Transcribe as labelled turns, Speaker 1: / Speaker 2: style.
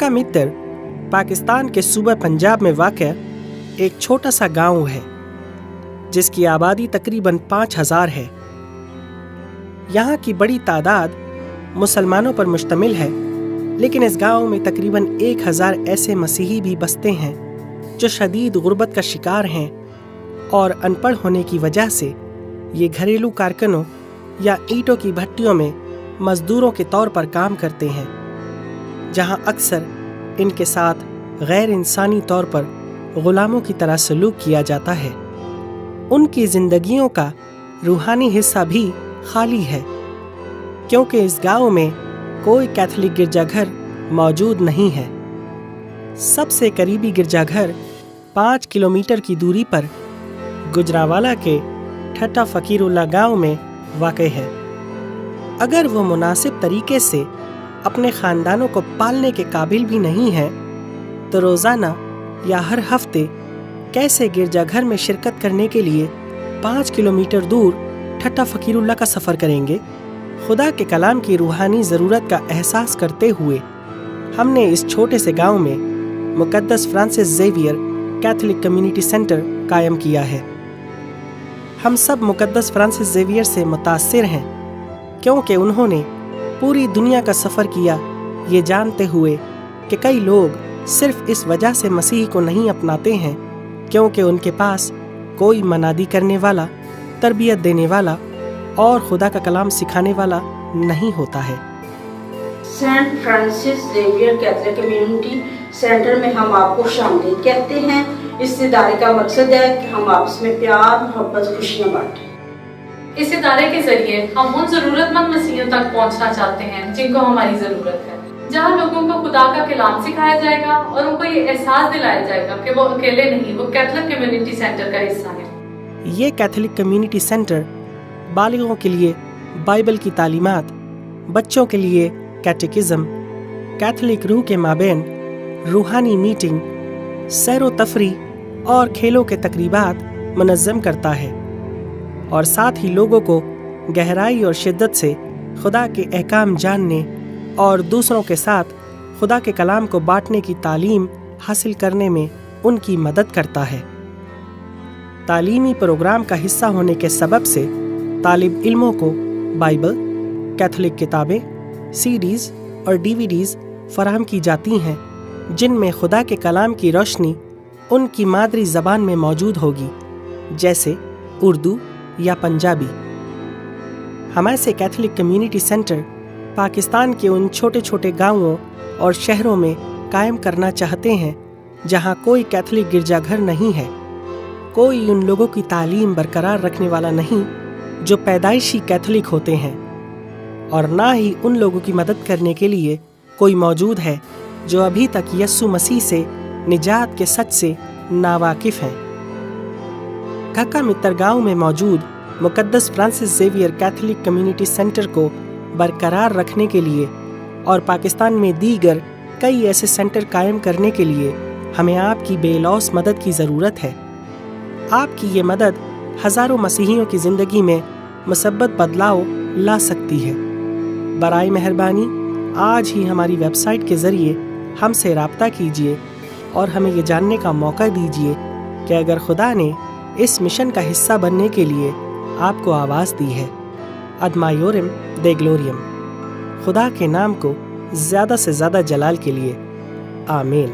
Speaker 1: ککا متر پاکستان کے صوبہ پنجاب میں واقع ایک چھوٹا سا گاؤں ہے جس کی آبادی تقریباً 5000 ہے۔ یہاں کی بڑی تعداد مسلمانوں پر مشتمل ہے، لیکن اس گاؤں میں تقریباً 1000 ایسے مسیحی بھی بستے ہیں جو شدید غربت کا شکار ہیں اور ان پڑھ ہونے کی وجہ سے یہ گھریلو کارکنوں یا اینٹوں کی بھٹیوں میں مزدوروں کے طور پر کام کرتے ہیں، جہاں اکثر ان کے ساتھ غیر انسانی طور پر غلاموں کی طرح سلوک کیا جاتا ہے۔ ان کی زندگیوں کا روحانی حصہ بھی خالی ہے، کیونکہ اس گاؤں میں کوئی کیتھولک گرجا گھر موجود نہیں ہے۔ سب سے قریبی گرجا گھر 5 کلومیٹر کی دوری پر گجرانوالہ کے ٹھٹا فقیر اللہ گاؤں میں واقع ہے۔ اگر وہ مناسب طریقے سے اپنے خاندانوں کو پالنے کے قابل بھی نہیں ہیں تو روزانہ یا ہر ہفتے کیسے گرجا گھر میں شرکت کرنے کے لیے 5 کلومیٹر دور ٹھٹا فقیر اللہ کا سفر کریں گے؟ خدا کے کلام کی روحانی ضرورت کا احساس کرتے ہوئے ہم نے اس چھوٹے سے گاؤں میں مقدس Francis Xavier Catholic community centre قائم کیا ہے۔ ہم سب مقدس فرانسس زیویئر سے متاثر ہیں، کیونکہ انہوں نے پوری دنیا کا سفر کیا، یہ جانتے ہوئے کہ کئی لوگ صرف اس وجہ سے مسیح کو نہیں اپناتے ہیں کیونکہ ان کے پاس کوئی منادی کرنے والا، تربیت دینے والا اور خدا کا کلام سکھانے والا نہیں ہوتا ہے۔
Speaker 2: Saint Francis Xavier Catholic community centre میں ہم آپ کو شامل کہتے ہیں۔ اس ادارے کا مقصد ہے کہ ہم آپس میں پیار، محبت، خوشیاں بانٹیں۔
Speaker 3: اس ادارے کے ذریعے ہم ان ضرورت مند مسیحیوں تک پہنچنا چاہتے ہیں جن کو ہماری ضرورت ہے، جہاں لوگوں کو خدا کا کلام سکھایا جائے گا اور ان کو یہ احساس دلایا جائے گا کہ وہ اکیلے نہیں، وہ کیتھولک کمیونٹی سینٹر کا حصہ ہے۔
Speaker 1: یہ کیتھولک کمیونٹی سینٹر بالغوں کے لیے بائبل کی تعلیمات، بچوں کے لیے کیٹیکزم، کیتھولک روح کے مابین روحانی میٹنگ، سیر و تفریح اور کھیلوں کے تقریبات منظم کرتا ہے، اور ساتھ ہی لوگوں کو گہرائی اور شدت سے خدا کے احکام جاننے اور دوسروں کے ساتھ خدا کے کلام کو بانٹنے کی تعلیم حاصل کرنے میں ان کی مدد کرتا ہے۔ تعلیمی پروگرام کا حصہ ہونے کے سبب سے طالب علموں کو بائبل، کیتھولک کتابیں، CDs اور DVDs فراہم کی جاتی ہیں جن میں خدا کے کلام کی روشنی ان کی مادری زبان میں موجود ہوگی، جیسے اردو یا پنجابی۔ ہم ایسے کیتھولک کمیونٹی سینٹر پاکستان کے ان چھوٹے چھوٹے گاؤں اور شہروں میں قائم کرنا چاہتے ہیں جہاں کوئی کیتھولک گرجا گھر نہیں ہے، کوئی ان لوگوں کی تعلیم برقرار رکھنے والا نہیں جو پیدائشی کیتھولک ہوتے ہیں، اور نہ ہی ان لوگوں کی مدد کرنے کے لیے کوئی موجود ہے جو ابھی تک یسوع مسیح سے نجات کے سچ سے ناواقف ہیں۔ ککا متر گاؤں میں موجود مقدس Francis Xavier Catholic community centre کو برقرار رکھنے کے لیے اور پاکستان میں دیگر کئی ایسے سینٹر قائم کرنے کے لیے ہمیں آپ کی بے لوث مدد کی ضرورت ہے۔ آپ کی یہ مدد ہزاروں مسیحیوں کی زندگی میں مثبت بدلاؤ لا سکتی ہے۔ برائے مہربانی آج ہی ہماری ویب سائٹ کے ذریعے ہم سے رابطہ کیجیے اور ہمیں یہ جاننے کا موقع دیجیے کہ اگر خدا نے اس مشن کا حصہ بننے کے لیے آپ کو آواز دی ہے۔ اد مایورم دے گلوریم۔ خدا کے نام کو زیادہ سے زیادہ جلال کے لیے آمین۔